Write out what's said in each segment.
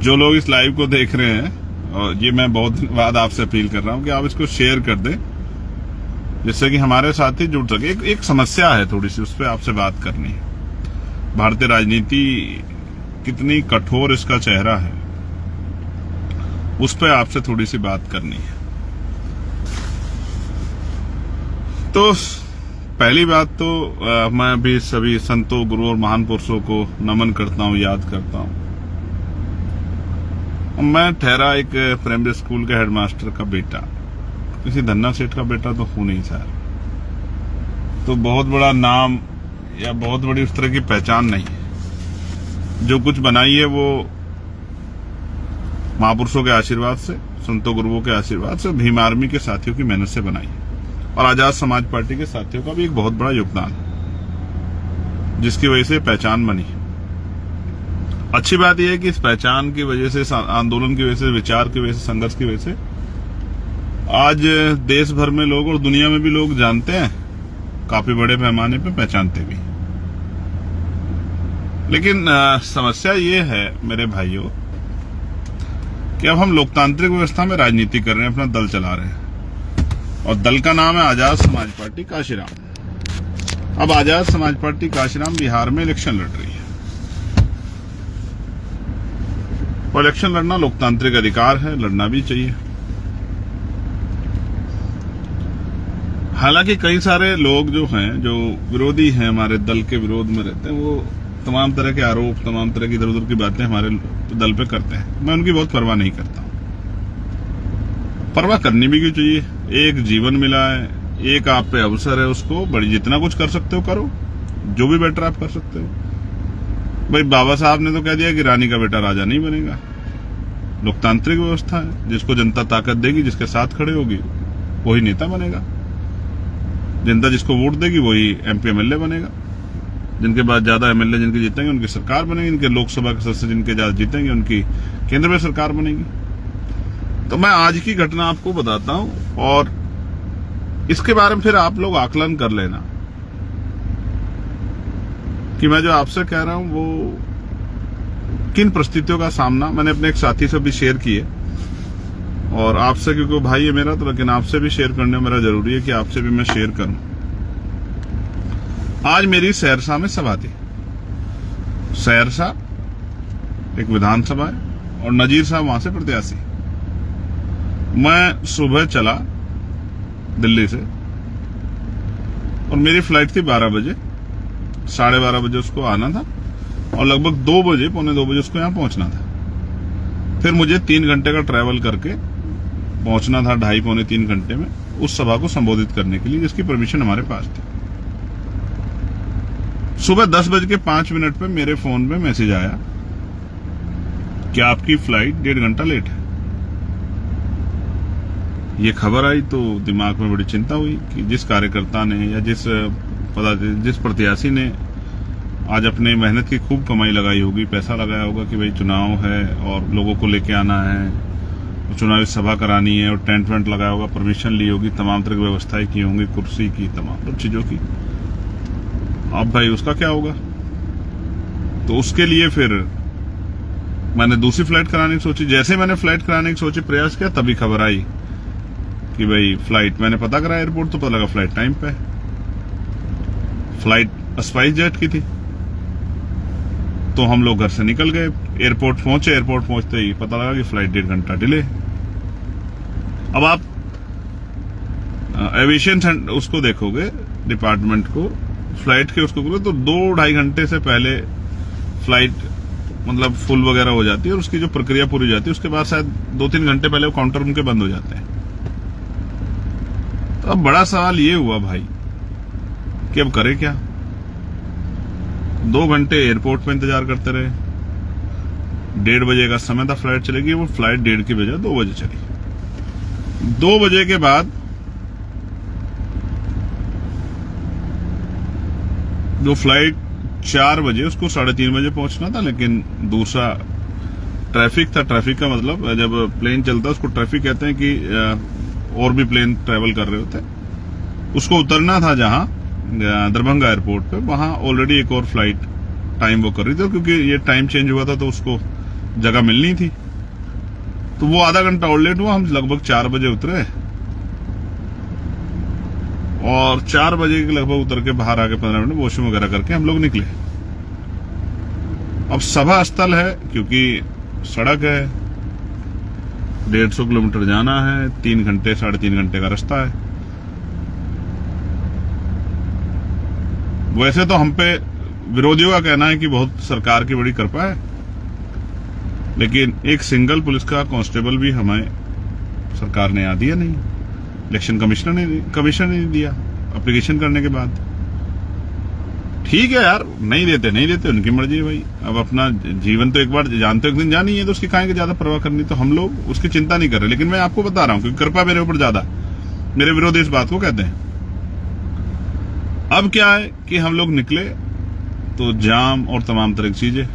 जो लोग इस लाइव को देख रहे हैं, और ये मैं बहुत दिन बाद आपसे अपील कर रहा हूं कि आप इसको शेयर कर दें, जिससे कि हमारे साथी जुड़ सके। एक समस्या है थोड़ी सी, उस पर आपसे बात करनी है। भारतीय राजनीति कितनी कठोर इसका चेहरा है, उस पर आपसे थोड़ी सी बात करनी है। तो पहली बात तो मैं भी सभी संतों, गुरु और महान पुरुषों को नमन करता हूं, याद करता हूं। मैं ठहरा एक प्राइमरी स्कूल के हेडमास्टर का बेटा, किसी धन्ना सेठ का बेटा तो हूं नहीं सर, तो बहुत बड़ा नाम या बहुत बड़ी उस तरह की पहचान नहीं है। जो कुछ बनाई है वो महापुरुषों के आशीर्वाद से, संतों गुरुओं के आशीर्वाद से, भीम आर्मी के साथियों की मेहनत से बनाई है, और आजाद समाज पार्टी के साथियों का भी एक बहुत बड़ा योगदान है, जिसकी वजह से पहचान बनी। अच्छी बात यह है कि इस पहचान की वजह से, आंदोलन की वजह से, विचार की वजह से, संघर्ष की वजह से आज देश भर में लोग और दुनिया में भी लोग जानते हैं, काफी बड़े पैमाने पे पहचानते भी। लेकिन समस्या ये है मेरे भाइयों कि अब हम लोकतांत्रिक व्यवस्था में राजनीति कर रहे हैं, अपना दल चला रहे हैं, और दल का नाम है आजाद समाज पार्टी काशीराम। अब आजाद समाज पार्टी काशीराम बिहार में इलेक्शन लड़ रही है, और इलेक्शन लड़ना लोकतांत्रिक अधिकार है, लड़ना भी चाहिए। हालांकि कई सारे लोग जो हैं, जो विरोधी हैं, हमारे दल के विरोध में रहते हैं, वो तमाम तरह के आरोप, तमाम तरह की इधर उधर की बातें हमारे दल पे करते हैं। मैं उनकी बहुत परवाह नहीं करता हूं। परवाह करनी भी क्यों चाहिए? एक जीवन मिला है, एक आप पे अवसर है, उसको बड़ी जितना कुछ कर सकते हो करो, जो भी बेटर आप कर सकते हो। भाई बाबा साहब ने तो कह दिया कि रानी का बेटा राजा नहीं बनेगा। लोकतांत्रिक व्यवस्था है, जिसको जनता ताकत देगी, जिसके साथ खड़े होगी, वही नेता बनेगा। जनता जिसको वोट देगी वही एमपी एमएलए बनेगा। जिनके बाद ज्यादा एमएलए जिनके जीतेंगे उनकी सरकार बनेगी, इनके लोकसभा के सदस्य जिनके ज्यादा जीतेंगे उनकी केंद्र में सरकार बनेगी। तो मैं आज की घटना आपको बताता हूं, और इसके बारे में फिर आप लोग आकलन कर लेना कि मैं जो आपसे कह रहा हूं वो किन परिस्थितियों का सामना मैंने अपने एक साथी से भी शेयर किए, और आपसे, क्योंकि वो भाई है मेरा, तो लेकिन आपसे भी शेयर करने मेरा जरूरी है कि आपसे भी मैं शेयर करूं। आज मेरी सहरसा में सभा थी। सहरसा एक विधानसभा है, और नजीर साहब वहां से प्रत्याशी। मैं सुबह चला दिल्ली से, और मेरी फ्लाइट थी 12 बजे, 12:30 बजे उसको आना था, और लगभग 2 बजे, पौने 2 बजे उसको यहां पहुंचना था। फिर मुझे 3 घंटे का ट्रैवल करके पहुंचना था, 2.5 पौने 3 घंटे में, उस सभा को संबोधित करने के लिए, जिसकी परमिशन हमारे पास थी। सुबह 10:05 पे मेरे फोन पे मैसेज आया कि आपकी फ्लाइट 1.5 घंटा लेट है। ये खबर आई तो दिमाग में बड़ी चिंता हुई कि जिस कार्यकर्ता ने या जिस प्रत्याशी ने आज अपने मेहनत की खूब कमाई लगाई होगी, पैसा लगाया होगा कि भाई चुनाव है और लोगों को लेके आना है, चुनावी सभा करानी है, और टेंट वेंट लगाया होगा, परमिशन ली होगी, तमाम तरह की व्यवस्थाएं की होंगी, कुर्सी की, तमाम चीजों की। अब भाई उसका क्या होगा? तो उसके लिए फिर मैंने दूसरी फ्लाइट कराने की सोची। जैसे मैंने फ्लाइट कराने की सोची, प्रयास किया, तभी खबर आई कि भाई फ्लाइट, मैंने पता करा एयरपोर्ट, तो पता लगा फ्लाइट टाइम पे। फ्लाइट स्पाइस जेट की थी। तो हम लोग घर से निकल गए, एयरपोर्ट पहुंचे। एयरपोर्ट पहुंचते ही पता लगा कि फ्लाइट 1.5 घंटा डिले। अब आप एविएशन उसको देखोगे, डिपार्टमेंट को, फ्लाइट के उसको करोगे, तो 2-2.5 घंटे से पहले फ्लाइट मतलब फुल वगैरह हो जाती है, और उसकी जो प्रक्रिया पूरी हो जाती है, उसके बाद शायद 2-3 घंटे पहले वो काउंटर उनके बंद हो जाते हैं। तो अब बड़ा सवाल ये हुआ भाई कि अब करे क्या? 2 घंटे एयरपोर्ट पे इंतजार करते रहे। 1:30 बजे का समय था फ्लाइट चलेगी, वो फ्लाइट 1:30 की बजाय 2 बजे चली। 2 बजे के बाद जो फ्लाइट 4 बजे, उसको 3:30 बजे पहुंचना था, लेकिन दूसरा ट्रैफिक था। ट्रैफिक का मतलब जब प्लेन चलता है उसको ट्रैफिक कहते हैं कि और भी प्लेन ट्रेवल कर रहे होते हैं। उसको उतरना था जहां दरभंगा एयरपोर्ट पे, वहां ऑलरेडी एक और फ्लाइट टाइम वो कर रही थी, क्योंकि ये टाइम चेंज हुआ था तो उसको जगह मिलनी थी, तो वो आधा घंटा और लेट हुआ। हम लगभग 4 बजे उतरे और 4 बजे के लगभग उतर के बाहर आके 15 मिनट वॉशरूम वगैरह करके हम लोग निकले। अब सभा स्थल है, क्योंकि सड़क है, 150 किलोमीटर जाना है, 3 घंटे 3.5 घंटे का रास्ता है। वैसे तो हम पे विरोधियों का कहना है कि बहुत सरकार की बड़ी कृपा है, लेकिन एक सिंगल पुलिस का कांस्टेबल भी हमें सरकार ने दिया नहीं। इलेक्शन कमिश्नर ने दिया एप्लीकेशन करने के बाद। ठीक है यार, नहीं देते उनकी मर्जी है भाई। अब अपना जीवन तो एक बार जानते हो, एक दिन जानी है, तो उसकी काहे ज्यादा परवाह करनी। तो हम लोग उसकी चिंता नहीं कर रहे, लेकिन मैं आपको बता रहा हूं कि कृपा मेरे ऊपर ज्यादा, मेरे विरोधी इस बात को कहते हैं। अब क्या है कि हम लोग निकले तो जाम और तमाम तरह की चीजें,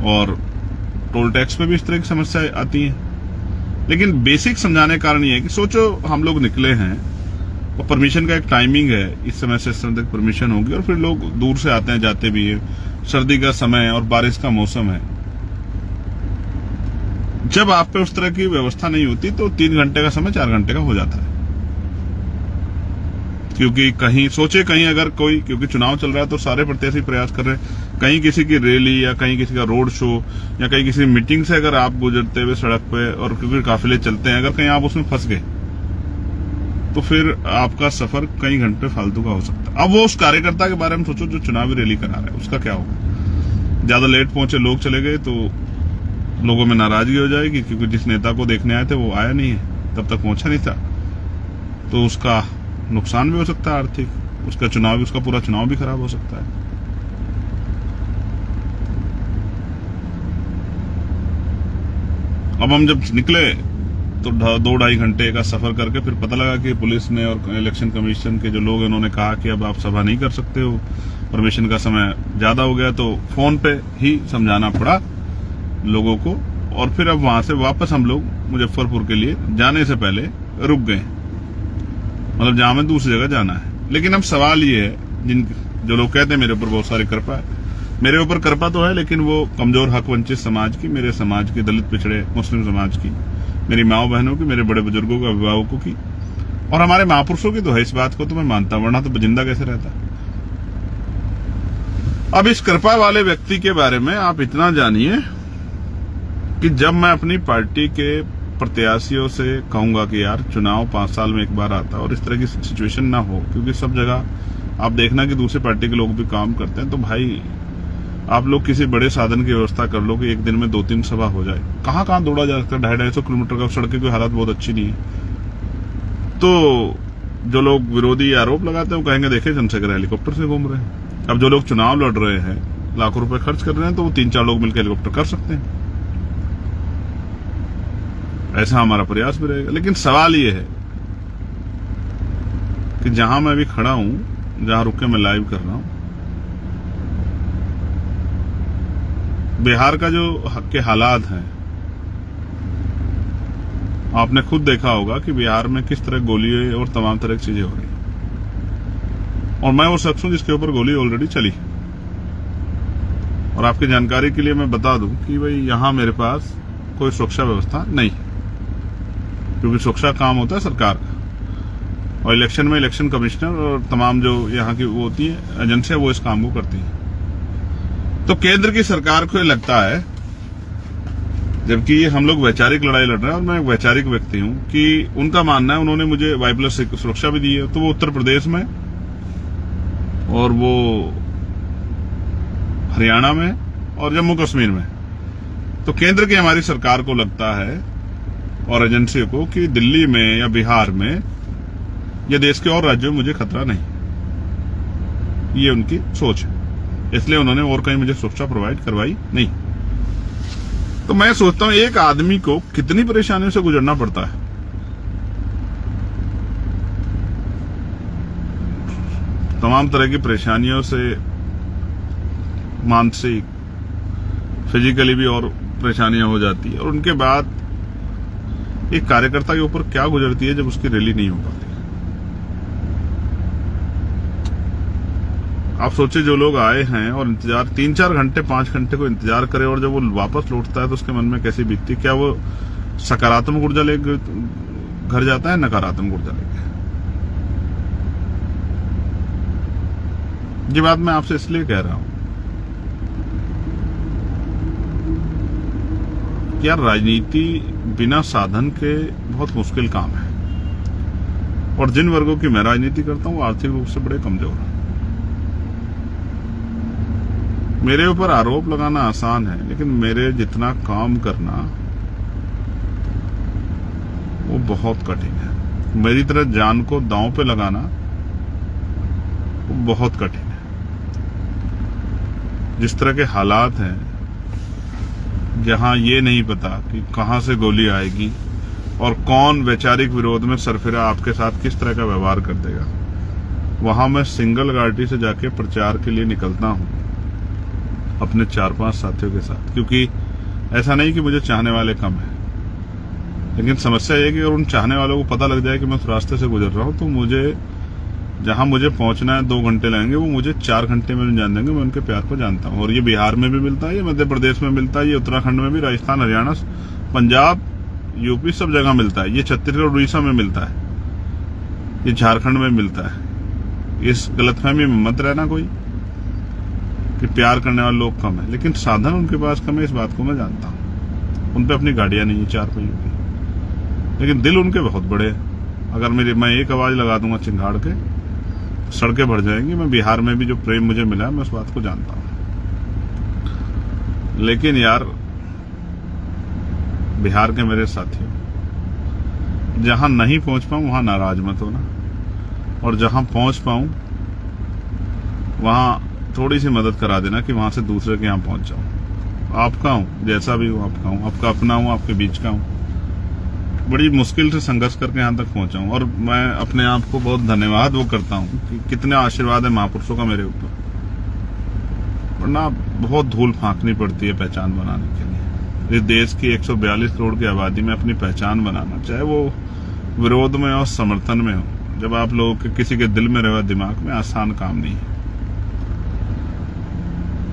और टोल टैक्स में भी इस तरह की समस्या आती है। लेकिन बेसिक समझाने का कारण ये है कि सोचो हम लोग निकले हैं और परमिशन का एक टाइमिंग है, इस समय से इस समय तक परमिशन होगी, और फिर लोग दूर से आते हैं जाते भी है, सर्दी का समय और बारिश का मौसम है। जब आप पे उस तरह की व्यवस्था नहीं होती तो 3 घंटे का समय 4 घंटे का हो जाता है। क्योंकि कहीं अगर कोई, क्योंकि चुनाव चल रहा है तो सारे प्रत्याशी प्रयास कर रहे हैं, कहीं किसी की रैली या कहीं किसी का रोड शो या कहीं किसी मीटिंग से अगर आप गुजरते हुए सड़क पे, और क्योंकि काफिले चलते हैं, अगर कहीं आप उसमें फंस गए तो फिर आपका सफर कई घंटे फालतू का हो सकता है। अब वो उस कार्यकर्ता के बारे में सोचो जो चुनावी रैली करा रहा है, उसका क्या होगा। ज्यादा लेट पहुंचे लोग चले गए तो लोगों में नाराजगी हो जाएगी, क्योंकि जिस नेता को देखने आए थे वो आया नहीं है, तब तक पहुंचा नहीं था, तो उसका नुकसान भी हो सकता है आर्थिक, उसका पूरा चुनाव भी खराब हो सकता है। अब हम जब निकले तो 2-2.5 घंटे का सफर करके फिर पता लगा कि पुलिस ने और इलेक्शन कमीशन के जो लोग हैं उन्होंने कहा कि अब आप सभा नहीं कर सकते हो, परमिशन का समय ज्यादा हो गया। तो फोन पे ही समझाना पड़ा लोगों को, और फिर अब वहां से वापस हम लोग मुजफ्फरपुर के लिए जाने से पहले रुक गए, मतलब जहां हमें दूसरी जगह जाना है। लेकिन अब सवाल ये है, जो लोग कहते हैं मेरे ऊपर बहुत सारी कृपा है, मेरे ऊपर कृपा तो है, लेकिन वो कमजोर हक वंचित समाज की, मेरे समाज की, दलित पिछड़े मुस्लिम समाज की, मेरी माओ बहनों की, मेरे बड़े बुजुर्गों के, अभिभावकों की, और हमारे महापुरुषों की तो है। इस बात को तो मैं मानता हूं, वरना तो जिंदा कैसे रहता। अब इस कृपा वाले व्यक्ति के बारे में आप इतना जानिए कि जब मैं अपनी पार्टी के प्रत्याशियों से कहूंगा कि यार चुनाव 5 साल में एक बार आता है और इस तरह की सिचुएशन ना हो, क्योंकि सब जगह आप देखना कि दूसरी पार्टी के लोग भी काम करते हैं, तो भाई आप लोग किसी बड़े साधन की व्यवस्था कर लो कि एक दिन में 2-3 सभा हो जाए। कहां दौड़ा जा सकता है, 250-250 किलोमीटर का, सड़कें की हालत बहुत अच्छी नहीं है। तो जो लोग विरोधी आरोप लगाते हैं वो कहेंगे देखिए चंद्रशेखर हेलीकॉप्टर से घूम रहे हैं। अब जो लोग चुनाव लड़ रहे हैं, लाखों रुपए खर्च कर रहे हैं, तो वो 3-4 लोग मिलकर हेलीकॉप्टर कर सकते हैं। ऐसा हमारा प्रयास भी रहेगा। लेकिन सवाल ये है कि जहां मैं अभी खड़ा हूं, जहां रुक के मैं लाइव कर रहा हूं, बिहार का जो के हालात हैं, आपने खुद देखा होगा कि बिहार में किस तरह गोली और तमाम तरह की चीजें हो रही, और मैं वो शख्स हूं जिसके ऊपर गोली ऑलरेडी चली। और आपकी जानकारी के लिए मैं बता दूं कि भाई यहां मेरे पास कोई सुरक्षा व्यवस्था नहीं है, क्योंकि सुरक्षा काम होता है सरकार का, और इलेक्शन में इलेक्शन कमिश्नर और तमाम जो यहाँ की वो होती है एजेंसियां, वो इस काम को करती है। तो केंद्र की सरकार को लगता है, जबकि ये हम लोग वैचारिक लड़ाई लड़ रहे हैं और मैं एक वैचारिक व्यक्ति हूं, कि उनका मानना है, उन्होंने मुझे Y+ सुरक्षा भी दी है, तो वो उत्तर प्रदेश में और वो हरियाणा में और जम्मू कश्मीर में। तो केंद्र की हमारी सरकार को लगता है और एजेंसी को कि दिल्ली में या बिहार में या देश के और राज्यों में मुझे खतरा नहीं, ये उनकी सोच है, इसलिए उन्होंने और कहीं मुझे सुरक्षा प्रोवाइड करवाई नहीं। तो मैं सोचता हूं एक आदमी को कितनी परेशानियों से गुजरना पड़ता है। तमाम तरह की परेशानियों से, मानसिक, फिजिकली भी और परेशानियां हो जाती है, और उनके बाद एक कार्यकर्ता के ऊपर क्या गुजरती है जब उसकी रैली नहीं हो पाती। आप सोचिए, जो लोग आए हैं और इंतजार 3-4 घंटे 5 घंटे को इंतजार करे, और जब वो वापस लौटता है तो उसके मन में कैसी बीतती, क्या वो सकारात्मक ऊर्जा लेके घर जाता है, नकारात्मक ऊर्जा लेके? ये बात मैं आपसे इसलिए कह रहा हूं कि यार, राजनीति बिना साधन के बहुत मुश्किल काम है, और जिन वर्गों की मैं राजनीति करता हूं वो आर्थिक रूप से बड़े कमजोर हैं। मेरे ऊपर आरोप लगाना आसान है, लेकिन मेरे जितना काम करना वो बहुत कठिन है। मेरी तरह जान को दांव पे लगाना वो बहुत कठिन है। जिस तरह के हालात हैं, जहां ये नहीं पता कि कहां से गोली आएगी और कौन वैचारिक विरोध में सरफिरा आपके साथ किस तरह का व्यवहार कर देगा, वहां मैं सिंगल गाड़ी से जाके प्रचार के लिए निकलता हूं अपने 4-5 साथियों के साथ, क्योंकि ऐसा नहीं कि मुझे चाहने वाले कम है, लेकिन समस्या ये है कि अगर उन चाहने वालों को पता लग जाए कि मैं उस रास्ते से गुजर रहा हूं, तो मुझे जहां मुझे पहुंचना है 2 घंटे लगेंगे, वो मुझे 4 घंटे में जान देंगे। मैं उनके प्यार को जानता हूं, और ये बिहार में भी मिलता है, ये मध्य प्रदेश में मिलता है, ये उत्तराखंड में भी, राजस्थान, हरियाणा, पंजाब, यूपी, सब जगह मिलता है। ये छत्तीसगढ़, उड़ीसा में मिलता है, ये झारखंड में मिलता है। इस गलतफहमी में मत रहना कोई कि प्यार करने वाले लोग कम है, लेकिन साधन उनके पास कम है, इस बात को मैं जानता हूं। उन पे अपनी गाड़ियां नहीं है 4 पहियों की, लेकिन दिल उनके बहुत बड़े हैं। अगर मैं एक आवाज लगा दूंगा चिंगाड़ के, सड़कें भर जाएंगी। मैं बिहार में भी जो प्रेम मुझे मिला है, मैं उस बात को जानता हूं। लेकिन यार, बिहार के मेरे साथियों, जहां नहीं पहुंच पाऊं वहां नाराज मत होना, और जहां पहुंच पाऊं वहां थोड़ी सी मदद करा देना कि वहां से दूसरे के यहां पहुंच जाऊं। आपका हूं, जैसा भी हूं आपका हूं, आपका अपना हूं, आपके बीच का हूं। बड़ी मुश्किल से संघर्ष करके यहां तक पहुंचा हूं, और मैं अपने आप को बहुत धन्यवाद वो करता हूं कि कितने आशीर्वाद है महापुरुषों का मेरे ऊपर। वरना बहुत धूल फांकनी पड़ती है पहचान बनाने के लिए। इस देश की 142 करोड़ की आबादी में अपनी पहचान बनाना, चाहे वो विरोध में और समर्थन में हो, जब आप लोगों के किसी के दिल में रहे दिमाग में, आसान काम नहीं है।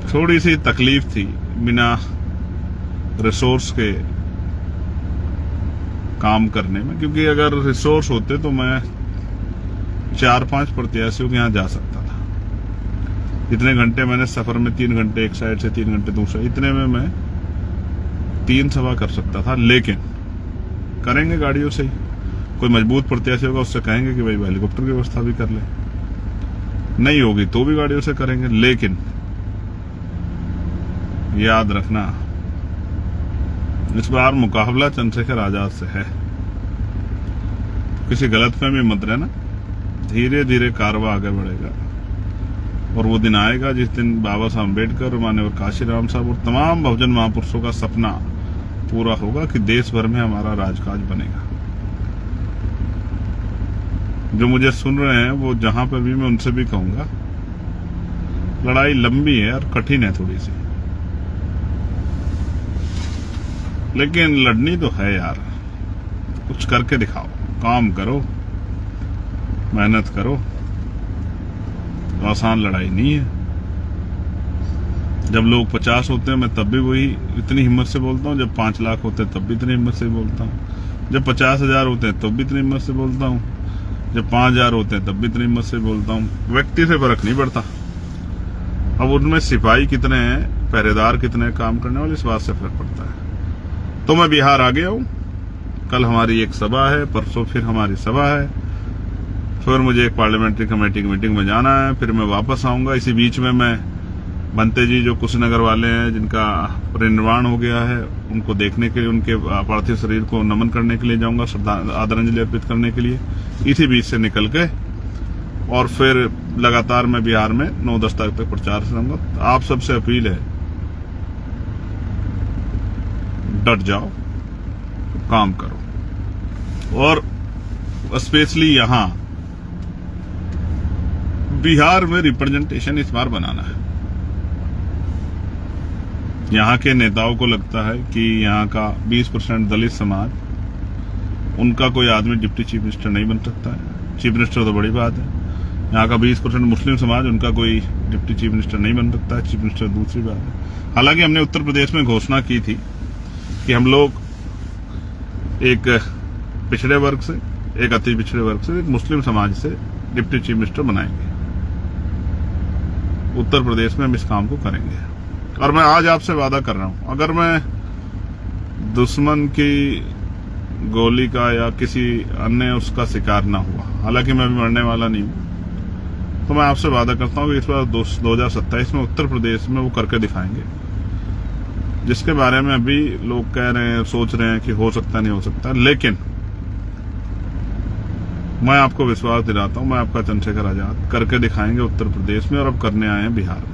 थोड़ी सी तकलीफ थी बिना रिसोर्स के काम करने में, क्योंकि अगर रिसोर्स होते तो मैं 4-5 प्रत्याशियों के यहां जा सकता था। इतने घंटे मैंने सफर में, 3 घंटे एक साइड से, 3 घंटे दूसरे, इतने में मैं 3 सभा कर सकता था। लेकिन करेंगे गाड़ियों से ही। कोई मजबूत प्रत्याशी होगा, उससे कहेंगे कि भाई हेलीकॉप्टर की व्यवस्था भी कर ले, नहीं होगी तो भी गाड़ियों से करेंगे। लेकिन याद रखना, इस बार मुकाबला चंद्रशेखर आजाद से है। किसी गलतफहमी मत रहना, धीरे धीरे कारवा आगे बढ़ेगा, और वो दिन आएगा जिस दिन बाबा साहब अम्बेडकर, माननीय काशीराम साहब और तमाम बहुजन महापुरुषों का सपना पूरा होगा कि देश भर में हमारा राजकाज बनेगा। जो मुझे सुन रहे हैं, वो जहां पर भी, मैं उनसे भी कहूंगा, लड़ाई लंबी है और कठिन है थोड़ी सी, लेकिन लड़नी तो है यार। कुछ करके दिखाओ, काम करो, मेहनत करो। तो आसान लड़ाई नहीं है। जब लोग 50 होते हैं, मैं तब भी वही इतनी हिम्मत से बोलता हूँ। जब 5 लाख होते हैं तब भी इतनी हिम्मत से बोलता हूँ। जब 50,000 होते हैं तब भी इतनी हिम्मत से बोलता हूँ। जब 5,000 होते हैं तब भी इतनी हिम्मत से बोलता हूँ। व्यक्ति से फर्क नहीं पड़ता। अब उनमें सिपाही कितने हैं, पहरेदार कितने हैं काम करने वाले, इस बात से फर्क पड़ता है। तो मैं बिहार आ गया हूँ। कल हमारी एक सभा है, परसों फिर हमारी सभा है, फिर मुझे एक पार्लियामेंट्री कमेटी की मीटिंग में जाना है, फिर मैं वापस आऊंगा। इसी बीच में मैं बनते जी, जो कुशीनगर वाले हैं, जिनका परिनिर्वाण हो गया है, उनको देखने के लिए, उनके पार्थिव शरीर को नमन करने के लिए जाऊंगा, आदरांजलि अर्पित करने के लिए। इसी बीच से निकल के और फिर लगातार मैं बिहार में 9-10 तारीख तक प्रचार से रहूंगा। आप सबसे अपील है, डट जाओ, काम करो, और स्पेशली यहां बिहार में रिप्रेजेंटेशन इस बार बनाना है। यहां के नेताओं को लगता है कि यहां का 20% दलित समाज, उनका कोई आदमी डिप्टी चीफ मिनिस्टर नहीं बन सकता है। चीफ मिनिस्टर तो बड़ी बात है, यहाँ का 20% मुस्लिम समाज, उनका कोई डिप्टी चीफ मिनिस्टर नहीं बन सकता। चीफ मिनिस्टर दूसरी बात है। हालांकि हमने उत्तर प्रदेश में घोषणा की थी कि हम लोग एक पिछड़े वर्ग से, एक अति पिछड़े वर्ग से, एक मुस्लिम समाज से डिप्टी चीफ मिनिस्टर बनाएंगे। उत्तर प्रदेश में हम इस काम को करेंगे। और मैं आज आपसे वादा कर रहा हूं, अगर मैं दुश्मन की गोली का या किसी अन्य उसका शिकार ना हुआ, हालांकि मैं अभी मरने वाला नहीं हूं, तो मैं आपसे वादा करता हूं कि इस बार 2027 में उत्तर प्रदेश में वो करके दिखाएंगे, जिसके बारे में अभी लोग कह रहे हैं, सोच रहे हैं कि हो सकता नहीं हो सकता। लेकिन मैं आपको विश्वास दिलाता हूं, मैं आपका चंद्रशेखर आजाद करके दिखाएंगे उत्तर प्रदेश में, और अब करने आए हैं बिहार में।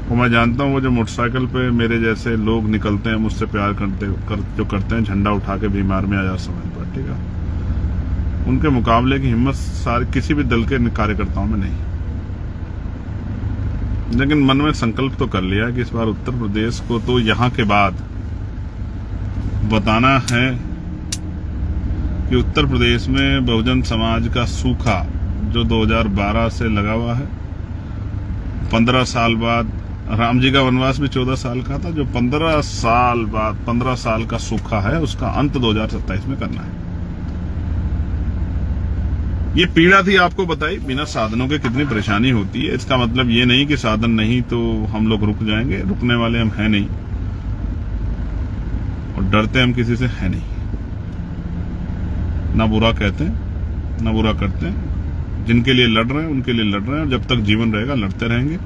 और मैं जानता हूं वो जो मोटरसाइकिल पे मेरे जैसे लोग निकलते हैं, मुझसे प्यार जो करते हैं, झंडा उठा के बीमार में आजाद समाज पार्टी का, उनके मुकाबले की हिम्मत सारे किसी भी दल के कार्यकर्ताओं में नहीं। लेकिन मन में संकल्प तो कर लिया कि इस बार उत्तर प्रदेश को तो यहां के बाद बताना है कि उत्तर प्रदेश में बहुजन समाज का सूखा जो 2012 से लगा हुआ है, 15 साल बाद, राम जी का वनवास भी 14 साल का था, जो 15 साल बाद 15 साल का सूखा है, उसका अंत 2027 में करना है। ये पीड़ा थी आपको बताई, बिना साधनों के कितनी परेशानी होती है। इसका मतलब ये नहीं कि साधन नहीं तो हम लोग रुक जाएंगे, रुकने वाले हम हैं नहीं, और डरते हम किसी से है नहीं। ना बुरा कहते हैं, ना बुरा करते हैं। जिनके लिए लड़ रहे हैं उनके लिए लड़ रहे हैं, और जब तक जीवन रहेगा लड़ते रहेंगे।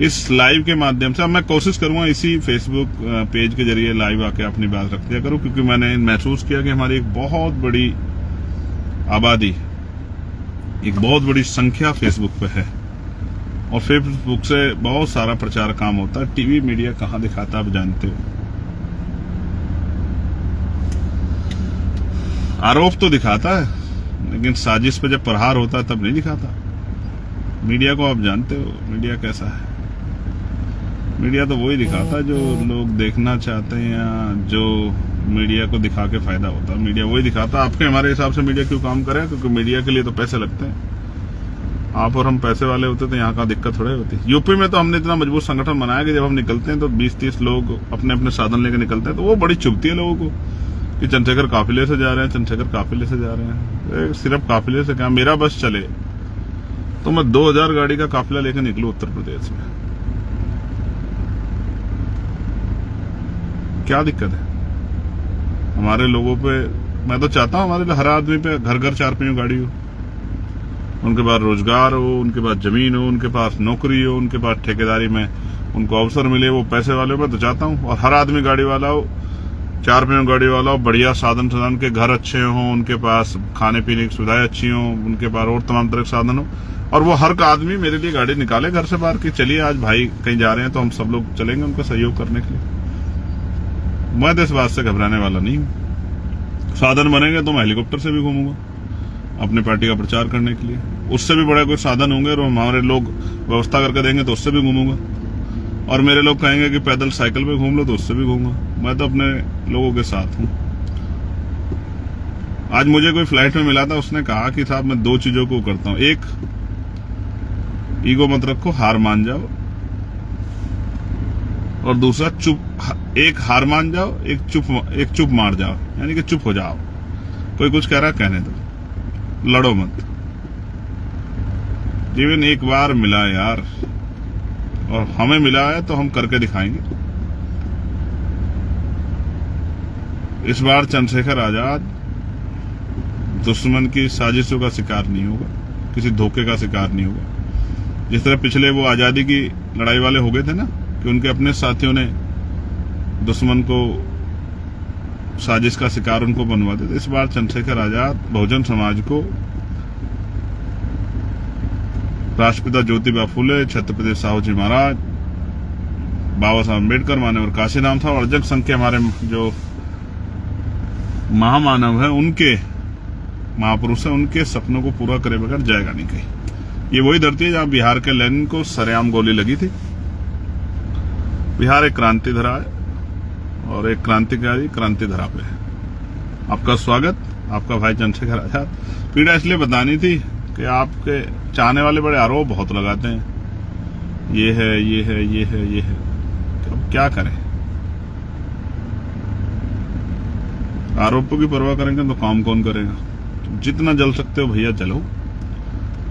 इस लाइव के माध्यम से अब मैं कोशिश करूंगा इसी फेसबुक पेज के जरिए लाइव आके अपनी बात रख दिया करूं, क्योंकि मैंने महसूस किया कि हमारी एक बहुत बड़ी आबादी, एक बहुत बड़ी संख्या फेसबुक पे है, और फेसबुक से बहुत सारा प्रचार काम होता है। टीवी मीडिया कहां दिखाता आप जानते हो। आरोप तो दिखाता है, लेकिन साजिश पे जब प्रहार होता है तब नहीं दिखाता। मीडिया को आप जानते हो, मीडिया कैसा है। मीडिया तो वही दिखाता है जो लोग देखना चाहते हैं, या जो मीडिया को दिखा के फायदा होता है। मीडिया वही दिखाता है। आपके हमारे हिसाब से मीडिया क्यों काम करे? क्योंकि मीडिया के लिए तो पैसे लगते हैं। आप और हम पैसे वाले होते तो यहाँ का दिक्कत थोड़ी होती। यूपी में तो हमने इतना मजबूत संगठन बनाया कि जब हम निकलते हैं तो 20-30 लोग अपने अपने साधन लेकर निकलते हैं, तो वो बड़ी चुभती है लोगों को कि चंद्रशेखर काफिले से जा रहे हैं, चंद्रशेखर काफिले से जा रहे हैं। सिर्फ काफिले से क्या, मेरा बस चले तो मैं 2000 गाड़ी का काफिला लेकर निकलूं उत्तर प्रदेश में, क्या दिक्कत है? हमारे लोगों पे, मैं तो चाहता हूं हमारे हर आदमी पे घर घर 4 पहियों गाड़ी हो, उनके पास रोजगार हो, उनके पास जमीन हो, उनके पास नौकरी हो, उनके पास ठेकेदारी में उनको अवसर मिले, वो पैसे वाले हो। मैं तो चाहता हूं और हर आदमी गाड़ी वाला हो, 4 पहियों गाड़ी वाला हो, बढ़िया साधन के घर अच्छे हों, उनके पास खाने पीने की सुविधाएं अच्छी हों, उनके पास और तमाम तरह के साधन हो, और वो हर आदमी मेरे लिए गाड़ी निकाले घर से बाहर की, चलिए आज भाई कहीं जा रहे हैं तो हम सब लोग चलेंगे उनका सहयोग करने के लिए। मैं तो इस बात से घबराने वाला नहीं हूं। साधन बनेंगे तो मैं हेलीकॉप्टर से भी घूमूंगा अपनी पार्टी का प्रचार करने के लिए। उससे भी बड़े कोई साधन होंगे और हमारे लोग व्यवस्था करके देंगे तो उससे भी घूमूंगा, और मेरे लोग कहेंगे कि पैदल साइकिल पे घूम लो तो उससे भी घूमूंगा। मैं तो अपने लोगों के साथ हूं। आज मुझे कोई फ्लाइट में मिला था, उसने कहा कि साहब मैं 2 चीजों को करता हूं, एक ईगो मत रखो, हार मान जाओ, और दूसरा एक हार मान जाओ, एक चुप मार जाओ, यानी कि चुप हो जाओ। कोई कुछ कह रहा है कहने दो, लड़ो मत। जीवन एक बार मिला यार, और हमें मिला है तो हम करके दिखाएंगे। इस बार चंद्रशेखर आजाद दुश्मन की साजिशों का शिकार नहीं होगा, किसी धोखे का शिकार नहीं होगा। जिस तरह पिछले वो आजादी की लड़ाई वाले हो गए थे ना, कि उनके अपने साथियों ने दुश्मन को साजिश का शिकार उनको बनवा देते। इस बार चंद्रशेखर आजाद बहुजन समाज को राष्ट्रपिता ज्योतिबा फुले, छत्रपति साहू जी महाराज, बाबा साहब अम्बेडकर, माननीय काशीराम साहब और अजक संघ के हमारे जो महामानव है, उनके महापुरुष है, उनके सपनों को पूरा करे बगैर जाएगा नहीं कहीं। ये वही धरती है जहां बिहार के लेनिन को सरेआम गोली लगी थी। बिहार एक क्रांति धरा है, और एक क्रांतिकारी क्रांति धरा पे है। आपका स्वागत, आपका भाई चंद्रशेखर आजाद। पीड़ा इसलिए बतानी थी कि आपके चाहने वाले बड़े आरोप बहुत लगाते हैं, ये है, ये है, ये है, ये है। अब क्या करें, आरोपों की परवाह करेंगे तो काम कौन करेगा। तो जितना जल सकते हो भैया जलो।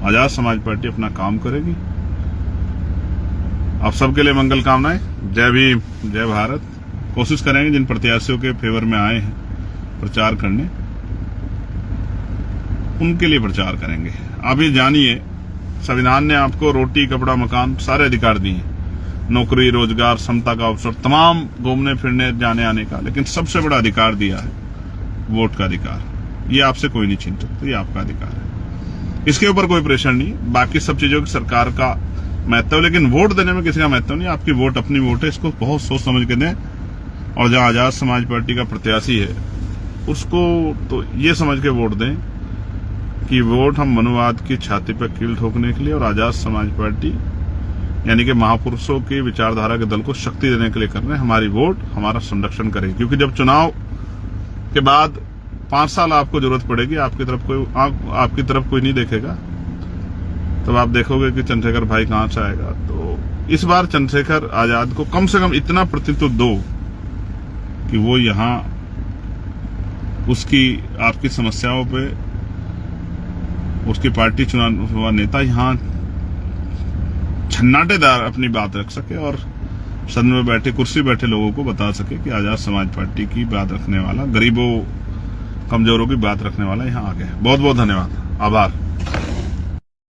आजाद समाज पार्टी अपना काम करेगी। आप सबके लिए मंगल कामनाएं। जय भीम, जय भारत। कोशिश करेंगे जिन प्रत्याशियों के फेवर में आए हैं प्रचार करने, उनके लिए प्रचार करेंगे। आप ये जानिए, संविधान ने आपको रोटी, कपड़ा, मकान सारे अधिकार दिए हैं, नौकरी, रोजगार, समता का अवसर, तमाम घूमने फिरने, जाने आने का, लेकिन सबसे बड़ा अधिकार दिया है वोट का अधिकार। ये आपसे कोई नहीं छीन सकता, ये आपका अधिकार है। इसके ऊपर कोई प्रेशर नहीं। बाकी सब चीजों की सरकार का महत्व, लेकिन वोट देने में किसी का महत्व नहीं। आपकी वोट अपनी वोट है, इसको बहुत सोच समझ के दें। और जहां आजाद समाज पार्टी का प्रत्याशी है उसको तो ये समझ के वोट दें कि वोट हम मनुवाद की छाती पर कील ठोकने के लिए और आजाद समाज पार्टी यानी कि महापुरुषों की विचारधारा के दल को शक्ति देने के लिए कर रहे हैं। हमारी वोट हमारा संरक्षण करेगी, क्योंकि जब चुनाव के बाद 5 साल आपको जरूरत पड़ेगी, आपकी तरफ कोई नहीं देखेगा, तब आप देखोगे कि चंद्रशेखर भाई कहां से आएगा। तो इस बार चंद्रशेखर आजाद को कम से कम इतना प्रतित्व दो कि वो यहां उसकी आपकी समस्याओं पे उसकी पार्टी चुना हुआ नेता यहां छन्नाटेदार अपनी बात रख सके और सदन में बैठे, कुर्सी बैठे लोगों को बता सके कि आजाद समाज पार्टी की बात रखने वाला, गरीबों, कमजोरों की बात रखने वाला यहां आ गया। बहुत बहुत धन्यवाद, आभार।